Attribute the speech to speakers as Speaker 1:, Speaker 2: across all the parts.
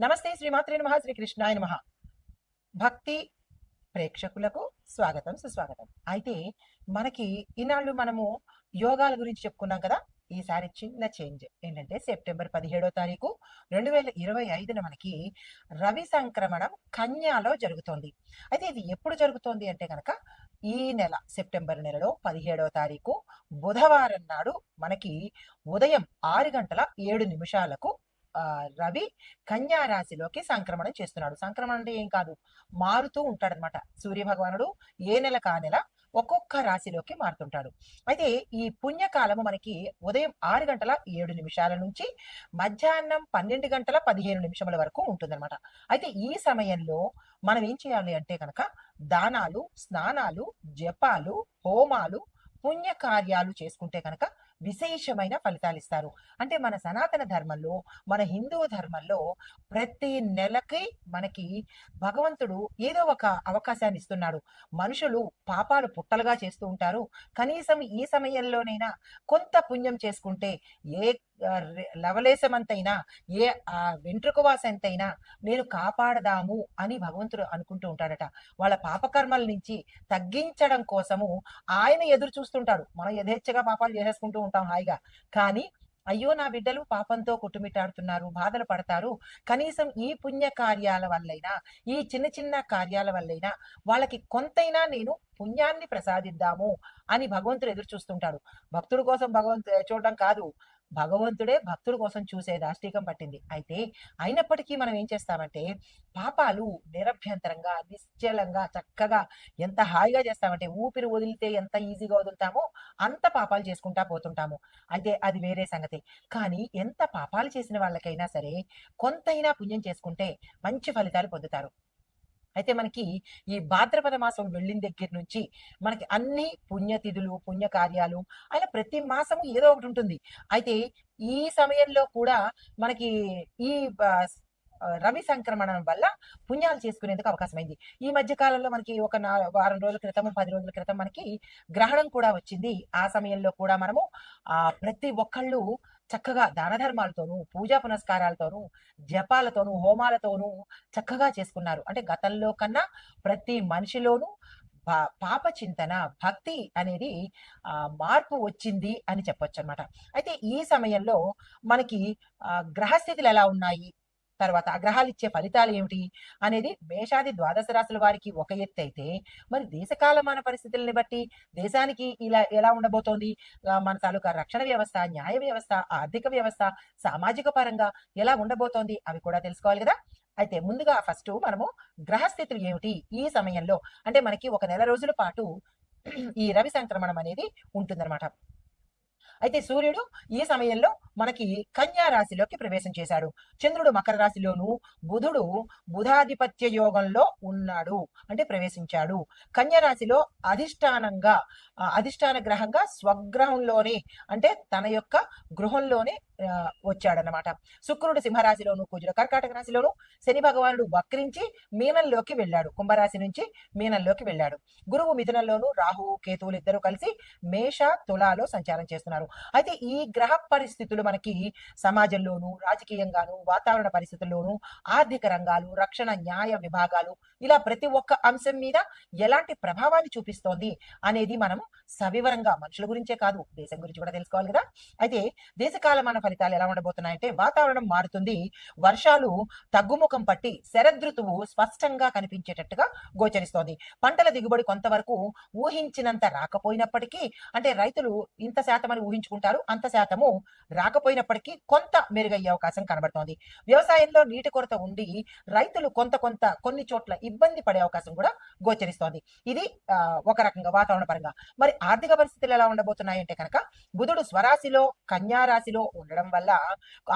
Speaker 1: నమస్తే శ్రీమాత్రే నమః శ్రీకృష్ణాయ నమః. భక్తి ప్రేక్షకులకు స్వాగతం సుస్వాగతం. అయితే మనకి ఈనాళ్ళు మనము యోగాల గురించి చెప్పుకున్నాం కదా. ఈసారి చిన్న చేంజ్ ఏంటంటే సెప్టెంబర్ 17వ తారీఖు 2025న మనకి రవి సంక్రమణం కన్యాలో జరుగుతోంది. అయితే ఇది ఎప్పుడు జరుగుతోంది అంటే కనుక ఈ నెల సెప్టెంబర్ నెలలో 17వ తారీఖు బుధవారం నాడు మనకి ఉదయం 6 గంటల 7 నిమిషాలకు రవి కన్యా రాశిలోకి సంక్రమణం చేస్తున్నాడు. సంక్రమణం అంటే ఏం కాదు, మారుతూ ఉంటాడనమాట. సూర్య భగవానుడు ఏ నెల కా నెల ఒక్కొక్క రాశిలోకి మారుతుంటాడు. అయితే ఈ పుణ్యకాలము మనకి ఉదయం 6 గంటల 7 నిమిషాల నుంచి మధ్యాహ్నం 12 గంటల 15 నిమిషముల వరకు ఉంటుందన్నమాట. అయితే ఈ సమయంలో మనం ఏం చేయాలి అంటే కనుక దానాలు, స్నానాలు, జపాలు, హోమాలు, పుణ్య కార్యాలు చేసుకుంటే కనుక విశేషమైన ఫలితాలు ఇస్తారు. అంటే మన సనాతన ధర్మంలో, మన హిందూ ధర్మంలో ప్రతి నెలకి మనకి భగవంతుడు ఏదో ఒక అవకాశాన్ని ఇస్తున్నాడు. మనుషులు పాపాలు పుట్టలుగా చేస్తూ ఉంటారు. కనీసం ఈ సమయంలోనైనా కొంత పుణ్యం చేసుకుంటే ఏ లవలేశమంతైనా, ఏ వెంట్రుక వాసంతైనా నేను కాపాడదాము అని భగవంతుడు అనుకుంటూ ఉంటాడట. వాళ్ళ పాపకర్మల నుంచి తగ్గించడం కోసము ఆయన ఎదురు చూస్తుంటాడు. మనం యథేచ్ఛగా పాపాలు చేసేసుకుంటూ ఉంటాం హాయిగా. కానీ అయ్యో నా బిడ్డలు పాపంతో కొట్టుమిట్టాడుతున్నారు, బాధలు పడతారు, కనీసం ఈ పుణ్య కార్యాల వల్లైనా, ఈ చిన్న చిన్న కార్యాల వల్లైనా వాళ్ళకి కొంతైనా నేను పుణ్యాన్ని ప్రసాదిద్దాము అని భగవంతుడు ఎదురు చూస్తుంటాడు. భక్తుడి కోసం భగవంతుడు చూడడం కాదు, భగవంతుడే భక్తుడి కోసం చూసే దాష్టీకం పట్టింది. అయితే అయినప్పటికీ మనం ఏం చేస్తామంటే పాపాలు నిరభ్యంతరంగా, నిశ్చలంగా, చక్కగా ఎంత హాయిగా చేస్తామంటే ఊపిరి వదిలితే ఎంత ఈజీగా వదులుతామో అంత పాపాలు చేసుకుంటా పోతుంటాము. అయితే అది వేరే సంగతి. కానీ ఎంత పాపాలు చేసిన వాళ్ళకైనా సరే కొంతైనా పుణ్యం చేసుకుంటే మంచి ఫలితాలు పొందుతారు. అయితే మనకి ఈ భాద్రపద మాసం వెళ్ళిన దగ్గర నుంచి మనకి అన్ని పుణ్యతిథులు, పుణ్య కార్యాలు అలా ప్రతి మాసము ఏదో ఒకటి ఉంటుంది. అయితే ఈ సమయంలో కూడా మనకి ఈ రవి సంక్రమణం వల్ల పుణ్యాలు చేసుకునేందుకు అవకాశమైంది. ఈ మధ్య కాలంలో మనకి ఒక వారం రోజుల క్రితం, 10 రోజుల క్రితం మనకి గ్రహణం కూడా వచ్చింది. ఆ సమయంలో కూడా మనము ప్రతి ఒక్కళ్ళు చక్కగా దాన ధర్మాలతోనూ, పూజా పునస్కారాలతోనూ, జపాలతోనూ, హోమాలతోనూ చక్కగా చేసుకున్నారు. అంటే గతంలో కన్నా ప్రతి మనిషిలోనూ పాప చింతన, భక్తి అనేది మార్పు వచ్చింది అని చెప్పొచ్చు అనమాట. అయితే ఈ సమయంలో మనకి గ్రహస్థితులు ఎలా ఉన్నాయి, తర్వాత ఆ గ్రహాలు ఇచ్చే ఫలితాలు ఏమిటి అనేది మేషాది ద్వాదశ రాశుల వారికి ఒక ఎత్తు అయితే, మరి దేశకాలమాన పరిస్థితుల్ని బట్టి దేశానికి ఇలా ఎలా ఉండబోతోంది, మన తాలూకా రక్షణ వ్యవస్థ, న్యాయ వ్యవస్థ, ఆర్థిక వ్యవస్థ, సామాజిక పరంగా ఎలా ఉండబోతోంది అవి కూడా తెలుసుకోవాలి కదా. అయితే ముందుగా ఫస్ట్ మనము గ్రహస్థితులు ఏమిటి ఈ సమయంలో అంటే మనకి ఒక నెల రోజుల పాటు ఈ రవి సంక్రమణం అనేది ఉంటుందన్నమాట. అయితే సూర్యుడు ఈ సమయంలో మనకి కన్యా రాశిలోకి ప్రవేశం చేశాడు. చంద్రుడు మకర రాశిలోను, బుధుడు బుధాధిపత్య యోగంలో ఉన్నాడు అంటే ప్రవేశించాడు. కన్యా రాశిలో అధిష్టాన గ్రహంగా స్వగ్రహంలోనే అంటే తన యొక్క గృహంలోనే వచ్చాడనమాట. శుక్రుడు సింహరాశిలోను, కుజుడు కర్కాటక రాశిలోను, శని భగవానుడు వక్రించి మీనంలోకి వెళ్ళాడు. కుంభరాశి నుంచి మీనంలోకి వెళ్ళాడు. గురువు మిథునంలోను, రాహువు కేతువులు ఇద్దరు కలిసి మేష తులాలో సంచారం చేస్తున్నారు. అయితే ఈ గ్రహ పరిస్థితులు మనకి సమాజంలోను, రాజకీయంగాను, వాతావరణ పరిస్థితుల్లోనూ, ఆర్థిక రంగాలు, రక్షణ, న్యాయ విభాగాలు ఇలా ప్రతి ఒక్క అంశం మీద ఎలాంటి ప్రభావాన్ని చూపిస్తోంది అనేది మనం సవివరంగా మనుషుల గురించే కాదు దేశం గురించి కూడా తెలుసుకోవాలి కదా. అయితే దేశకాలమాన ఫలితాలు ఎలా ఉండబోతున్నాయంటే వాతావరణం మారుతుంది, వర్షాలు తగ్గుముఖం పట్టి శరదృతువు స్పష్టంగా కనిపించేటట్టుగా గోచరిస్తోంది. పంటల దిగుబడి కొంతవరకు ఊహించినంత రాకపోయినప్పటికీ, అంటే రైతులు ఇంత శాతం అని ఊహించుకుంటారు, అంత శాతము రాకపోయినప్పటికీ కొంత మెరుగయ్యే అవకాశం కనబడుతోంది. వ్యవసాయంలో నీటి కొరత ఉండి రైతులు కొన్ని చోట్ల ఇబ్బంది పడే అవకాశం కూడా గోచరిస్తోంది. ఇది ఒక రకంగా వాతావరణ పరంగా. మరి ఆర్థిక పరిస్థితులు ఎలా ఉండబోతున్నాయంటే కనుక బుధుడు స్వరాశిలో కన్యా రాశిలో ఉండడం వల్ల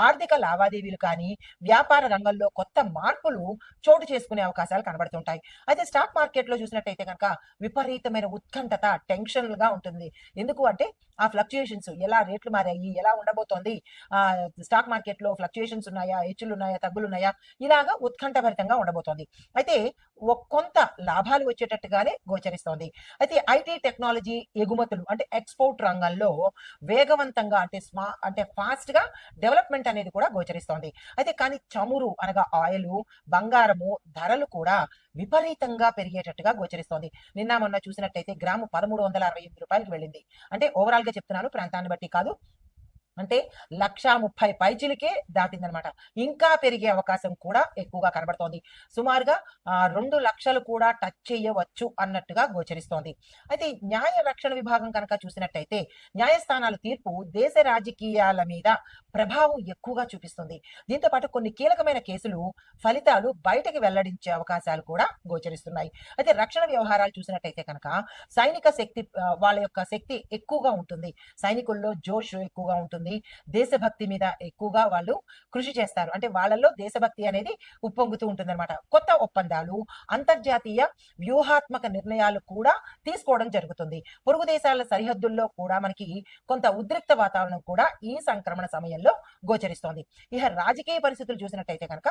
Speaker 1: ఆర్థిక లావాదేవీలు కానీ, వ్యాపార రంగంలో కొత్త మార్పులు చోటు చేసుకునే అవకాశాలు కనబడుతుంటాయి. అయితే స్టాక్ మార్కెట్ లో చూసినట్టయితే కనుక విపరీతమైన ఉత్కంఠత, టెన్షన్లుగా ఉంటుంది. ఎందుకు అంటే ఆ ఫ్లక్చుయేషన్స్ ఎలా రేట్లు మారాయి, ఎలా ఉండబోతోంది, స్టాక్ మార్కెట్ లో ఫ్లక్చుయేషన్స్ ఉన్నాయా, హెచ్చులు ఉన్నాయా, తగ్గులు ఉన్నాయా, ఇలాగా ఉత్కంఠభరితంగా ఉండబోతోంది. అయితే కొంత లాభాలు వచ్చేటట్టుగానే గోచరిస్తోంది. అయితే ఐటీ టెక్నాలజీ ఎగుమతులు అంటే ఎక్స్పోర్ట్ రంగంలో వేగవంతంగా అంటే ఫాస్ట్ గా డెవలప్మెంట్ అనేది కూడా గోచరిస్తోంది. అయితే కానీ చమురు అనగా ఆయిల్, బంగారము ధరలు కూడా విపరీతంగా పెరిగేటట్టుగా గోచరిస్తోంది. నిన్న మొన్న చూసినట్టయితే గ్రాము 1368 రూపాయలకు వెళ్ళింది. అంటే ఓవరాల్ గా చెప్తున్నాను, ప్రాంతాన్ని బట్టి కాదు. అంటే 1,30,000 పైచిలకే దాటిందనమాట. ఇంకా పెరిగే అవకాశం కూడా ఎక్కువగా కనబడుతోంది. సుమారుగా 2 లక్షలు కూడా టచ్ చేయవచ్చు అన్నట్టుగా గోచరిస్తోంది. అయితే న్యాయ రక్షణ విభాగం కనుక చూసినట్టయితే న్యాయస్థానాల తీర్పు దేశ రాజకీయాల మీద ప్రభావం ఎక్కువగా చూపిస్తుంది. దీంతో పాటు కొన్ని కీలకమైన కేసులు ఫలితాలు బయటకు వెల్లడించే అవకాశాలు కూడా గోచరిస్తున్నాయి. అయితే రక్షణ వ్యవహారాలు చూసినట్టయితే కనుక సైనిక శక్తి, వాళ్ళ యొక్క శక్తి ఎక్కువగా ఉంటుంది. సైనికుల్లో జోష్ ఎక్కువగా ఉంటుంది. దేశభక్తి మీద ఎక్కువగా వాళ్ళు కృషి చేస్తారు. అంటే వాళ్ళల్లో దేశభక్తి అనేది ఉప్పొంగుతూ ఉంటుందన్నమాట. కొత్త ఒప్పందాలు, అంతర్జాతీయ వ్యూహాత్మక నిర్ణయాలు కూడా తీసుకోవడం జరుగుతుంది. పొరుగు దేశాల సరిహద్దుల్లో కూడా మనకి కొంత ఉద్రిక్త వాతావరణం కూడా ఈ సంక్రమణ సమయంలో గోచరిస్తోంది. ఇక రాజకీయ పరిస్థితులు చూసినట్టయితే కనుక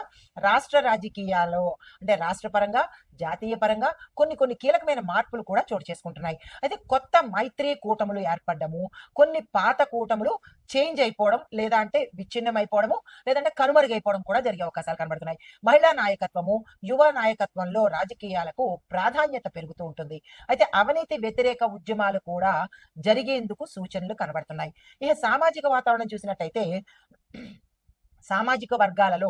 Speaker 1: రాష్ట్ర రాజకీయాల్లో అంటే రాష్ట్ర పరంగా, జాతీయ పరంగా కొన్ని కీలకమైన మార్పులు కూడా చోటు చేసుకుంటున్నాయి. అయితే కొత్త మైత్రి కూటములు ఏర్పడము, కొన్ని పాత కూటములు చేంజ్ అయిపోవడం, లేదా అంటే విచ్ఛిన్నం అయిపోవడము, లేదంటే కనుమరుగైపోవడం కూడా జరిగే అవకాశాలు కనబడుతున్నాయి. మహిళా నాయకత్వము, యువ నాయకత్వంలో రాజకీయాలకు ప్రాధాన్యత పెరుగుతూ ఉంటుంది. అయితే అవినీతి వ్యతిరేక ఉద్యమాలు కూడా జరిగేందుకు సూచనలు కనబడుతున్నాయి. ఇక సామాజిక వాతావరణం చూసినట్టయితే సామాజిక వర్గాలలో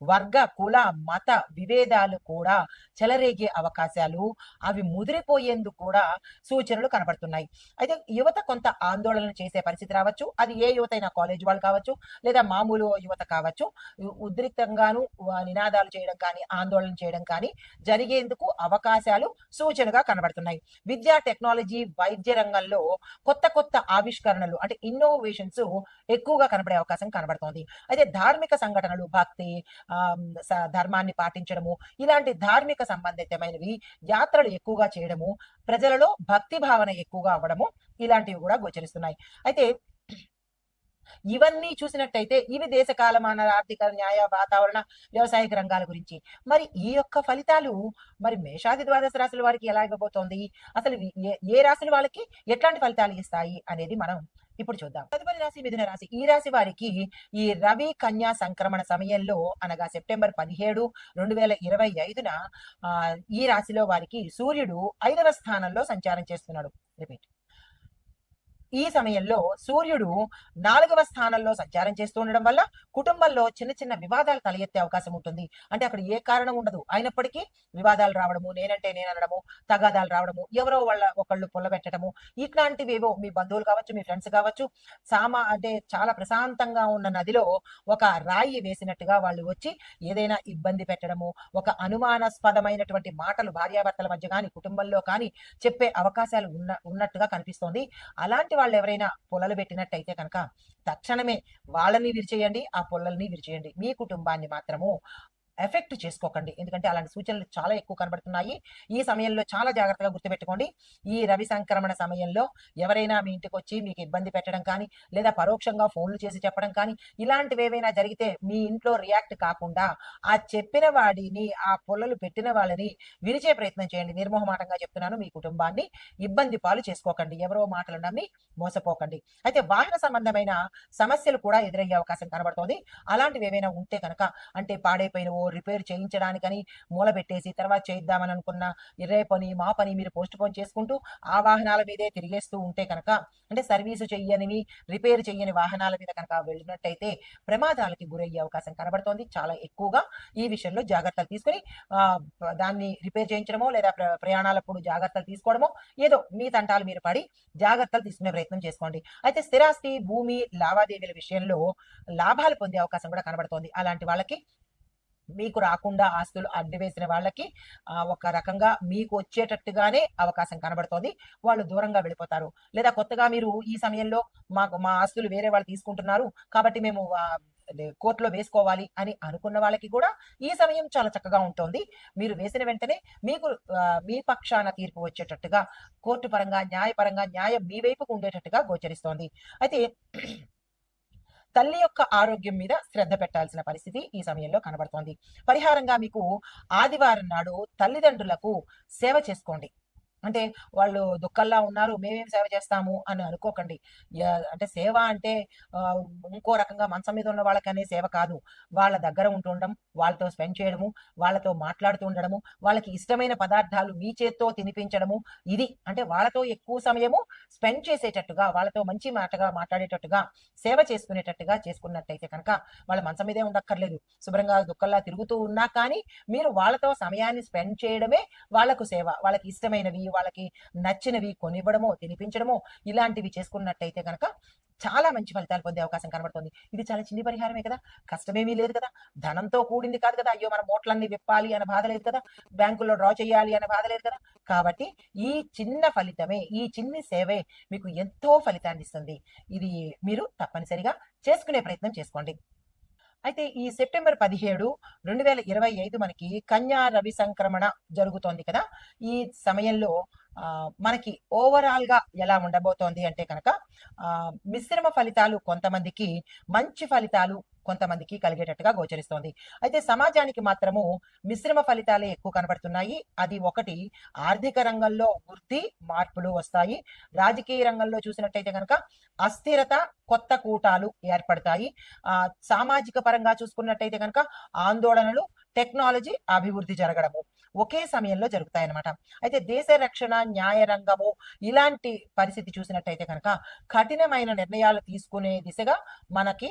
Speaker 1: వర్గ, కుల, మత విభేదాలు కూడా చెలరేగే అవకాశాలు, అవి ముదిరిపోయేందుకు కూడా సూచనలు కనబడుతున్నాయి. అయితే యువత కొంత ఆందోళన చేసే పరిస్థితి రావచ్చు. అది ఏ యువత అయినా, కాలేజ్ వాళ్ళు కావచ్చు, లేదా మామూలు యువత కావచ్చు. ఉద్రిక్తంగాను నినాదాలు చేయడం కానీ, ఆందోళన చేయడం కానీ జరిగేందుకు అవకాశాలు సూచనగా కనబడుతున్నాయి. విద్యా, టెక్నాలజీ, వైద్య రంగంలో కొత్త ఆవిష్కరణలు అంటే ఇన్నోవేషన్స్ ఎక్కువగా కనబడే అవకాశం కనబడుతోంది. అయితే ధార్మిక సంఘటనలు, భక్తి, ధర్మాన్ని పాటించడము, ఇలాంటి ధార్మిక సంబంధితమైనవి యాత్రలు ఎక్కువగా చేయడము, ప్రజలలో భక్తి భావన ఎక్కువగా అవ్వడము, ఇలాంటివి కూడా గోచరిస్తున్నాయి. అయితే ఇవన్నీ చూసినట్టయితే ఇవి దేశ కాలమాన ఆర్థిక, న్యాయ, వాతావరణ, వ్యవసాయక రంగాల గురించి. మరి ఈ యొక్క ఫలితాలు మరి మేషాది ద్వాదశ రాశుల వారికి ఎలా ఇవ్వబోతోంది, అసలు ఏ రాశుల వాళ్ళకి ఎట్లాంటి ఫలితాలు ఇస్తాయి అనేది మనం ఇప్పుడు చూద్దాం. తదుపరి రాశి మిథున రాశి. ఈ రాశి వారికి ఈ రవి కన్యా సంక్రమణ సమయంలో అనగా సెప్టెంబర్ 17, 2025న ఈ రాశిలో వారికి సూర్యుడు 5వ స్థానంలో సంచారం చేస్తున్నాడు. రిపీట్. ఈ సమయంలో సూర్యుడు 4వ స్థానంలో సంచారం చేస్తూ ఉండడం వల్ల కుటుంబంలో చిన్న వివాదాలు తలెత్తే అవకాశం ఉంటుంది. అంటే అక్కడ ఏ కారణం ఉండదు, అయినప్పటికీ వివాదాలు రావడము, నేనంటే నేననడము, తగాదాలు రావడము, ఎవరో ఒకళ్ళు పుల్లబెట్టడము, ఇట్లాంటివేవో మీ బంధువులు కావచ్చు, మీ ఫ్రెండ్స్ కావచ్చు, అంటే చాలా ప్రశాంతంగా ఉన్న నదిలో ఒక రాయి వేసినట్టుగా వాళ్ళు వచ్చి ఏదైనా ఇబ్బంది పెట్టడము, ఒక అనుమానాస్పదమైనటువంటి మాటలు భార్యాభర్తల మధ్య కానీ, కుటుంబంలో కానీ చెప్పే అవకాశాలు ఉన్నట్టుగా కనిపిస్తోంది. అలాంటి వాళ్ళు ఎవరైనా పొలలు పెట్టినట్టయితే కనుక తక్షణమే వాళ్ళని విరిచేయండి, ఆ పొలల్ని విరిచేయండి. మీ కుటుంబాన్ని మాత్రము ఎఫెక్ట్ చేసుకోకండి. ఎందుకంటే అలాంటి సూచనలు చాలా ఎక్కువ కనబడుతున్నాయి. ఈ సమయంలో చాలా జాగ్రత్తగా గుర్తుపెట్టుకోండి. ఈ రవి సంక్రమణ సమయంలో ఎవరైనా మీ ఇంటికి వచ్చి మీకు ఇబ్బంది పెట్టడం కానీ, లేదా పరోక్షంగా ఫోన్లు చేసి చెప్పడం కానీ, ఇలాంటివి ఏవైనా జరిగితే మీ ఇంట్లో రియాక్ట్ కాకుండా ఆ చెప్పిన వాడిని, ఆ పొలలు పెట్టిన వాళ్ళని విరిచే ప్రయత్నం చేయండి. నిర్మోహమాటంగా చెప్తున్నాను, మీ కుటుంబాన్ని ఇబ్బంది పాలు చేసుకోకండి. ఎవరో మాటలు నమ్మి మోసపోకండి. అయితే వాహన సంబంధమైన సమస్యలు కూడా ఎదురయ్యే అవకాశం కనబడుతోంది. అలాంటివి ఏవైనా ఉంటే కనుక, అంటే పాడైపోయినవో రిపేర్ చేయించడానికని మూల పెట్టేసి తర్వాత చేద్దామని అనుకున్న రేపని మా పని మీరు పోస్ట్ పోన్ చేసుకుంటూ ఆ వాహనాల మీదే తిరిగేస్తూ ఉంటే కనుక, అంటే సర్వీసు చెయ్యనివి, రిపేర్ చెయ్యని వాహనాల మీద కనుక వెళ్ళినట్టయితే ప్రమాదాలకి గురయ్యే అవకాశం కనబడుతోంది. చాలా ఎక్కువగా ఈ విషయంలో జాగ్రత్తలు తీసుకుని దాన్ని రిపేర్ చేయించడమో, లేదా ప్రయాణాలప్పుడు జాగ్రత్తలు తీసుకోవడమో, ఏదో మీ తంటాలు మీరు పడి జాగ్రత్తలు తీసుకునే ప్రయత్నం చేసుకోండి. అయితే స్థిరాస్తి, భూమి లావాదేవీల విషయంలో లాభాలు పొందే అవకాశం కూడా కనబడుతోంది. అలాంటి వాళ్ళకి, మీకు రాకుండా ఆస్తులు అడ్డువేసిన వాళ్ళకి ఒక రకంగా మీకు వచ్చేటట్టుగానే అవకాశం కనబడుతోంది. వాళ్ళు దూరంగా వెళ్ళిపోతారు. లేదా కొత్తగా మీరు ఈ సమయంలో మా ఆస్తులు వేరే వాళ్ళు తీసుకుంటున్నారు కాబట్టి మేము కోర్టులో వేసుకోవాలి అని అనుకున్న వాళ్ళకి కూడా ఈ సమయం చాలా చక్కగా ఉంటుంది. మీరు వేసిన వెంటనే మీకు మీ పక్షాన తీర్పు వచ్చేటట్టుగా, కోర్టు పరంగా, న్యాయపరంగా న్యాయం మీ వైపుకు ఉండేటట్టుగా గోచరిస్తోంది. అయితే తల్లి యొక్క ఆరోగ్యం మీద శ్రద్ధ పెట్టాల్సిన పరిస్థితి ఈ సమయంలో కనబడుతోంది. పరిహారంగా మీకు ఆదివారం నాడు తల్లిదండ్రులకు సేవ చేసుకోండి. అంటే వాళ్ళు దుఃఖంలా ఉన్నారు, మేమేం సేవ చేస్తాము అని అనుకోకండి. అంటే సేవ అంటే ఇంకో రకంగా మంచం మీద ఉన్న వాళ్ళకనే సేవ కాదు. వాళ్ళ దగ్గర ఉంటుండడం, వాళ్ళతో స్పెండ్ చేయడము, వాళ్ళతో మాట్లాడుతూ ఉండడము, వాళ్ళకి ఇష్టమైన పదార్థాలు మీ చేత్తో తినిపించడము. ఇది అంటే వాళ్ళతో ఎక్కువ సమయము స్పెండ్ చేసేటట్టుగా, వాళ్ళతో మంచి మాటగా మాట్లాడేటట్టుగా, సేవ చేసుకునేటట్టుగా చేసుకున్నట్టయితే కనుక వాళ్ళ మంచం మీదే ఉండక్కర్లేదు. శుభ్రంగా దుఃఖంలా తిరుగుతూ ఉన్నా కానీ మీరు వాళ్ళతో సమయాన్ని స్పెండ్ చేయడమే వాళ్ళకు సేవ. వాళ్ళకి ఇష్టమైనవి, వాళ్ళకి నచ్చినవి కొనివ్వడమో, తినిపించడమో ఇలాంటివి చేసుకున్నట్టయితే కనుక చాలా మంచి ఫలితాలు పొందే అవకాశం కనబడుతుంది. ఇది చాలా చిన్ని పరిహారమే కదా! కష్టమేమీ లేదు కదా! ధనంతో కూడింది కాదు కదా! అయ్యో! మన మూటలన్నీ విప్పాలి అనే బాధ లేదు కదా! బ్యాంకుల్లో డ్రా చేయాలి అనే బాధ లేదు కదా! కాబట్టి ఈ చిన్న ఫలితమే, ఈ చిన్ని సేవే మీకు ఎంతో ఫలితాన్నిస్తుంది. ఇది మీరు తప్పనిసరిగా చేసుకునే ప్రయత్నం చేసుకోండి. అయితే ఈ సెప్టెంబర్ 17, 2025 మనకి కన్యా రవి సంక్రమణ జరుగుతోంది కదా! ఈ సమయంలో మనకి ఓవరాల్‌గా ఎలా ఉండబోతోంది అంటే కనుక మిశ్రమ ఫలితాలు కొంతమందికి, మంచి ఫలితాలు కొంతమందికి కలిగేటట్టుగా గోచరిస్తోంది. అయితే సమాజానికి మాత్రము మిశ్రమ ఫలితాలే ఎక్కువ కనబడుతున్నాయి. అది ఒకటి ఆర్థిక రంగంలో వృద్ధి, మార్పులు వస్తాయి. రాజకీయ రంగంలో చూసినట్టయితే గనక అస్థిరత, కొత్త కూటాలు ఏర్పడతాయి. సామాజిక పరంగా చూసుకున్నట్టయితే కనుక ఆందోళనలు, టెక్నాలజీ అభివృద్ధి జరగడము ఒకే సమయంలో జరుగుతాయన్నమాట. అయితే దేశ రక్షణ, న్యాయ రంగము ఇలాంటి పరిస్థితి చూసినట్టయితే కనుక కఠినమైన నిర్ణయాలు తీసుకునే దిశగా మనకి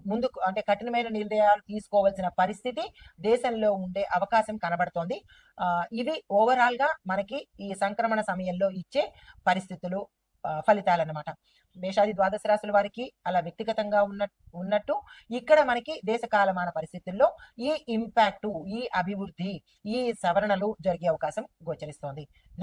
Speaker 1: ముందుకు అంటే కఠినమైన నిర్ణయాలు తీసుకోవాల్సిన పరిస్థితి దేశంలో ఉండే అవకాశం కనబడుతోంది. ఇవి ఓవరాల్‌గా మనకి ఈ సంక్రమణ సమయంలో ఇచ్చే పరిస్థితులు, ఫలితాలన్నమాట. మేషాది ద్వాదశ రాశుల వారికి అలా వ్యక్తిగతంగా ఉన్నట్టు ఇక్కడ మనకి దేశ కాలమాన పరిస్థితుల్లో ఈ ఇంపాక్టు, ఈ అభివృద్ధి, ఈ సవరణలు జరిగే అవకాశం గోచరిస్తోంది.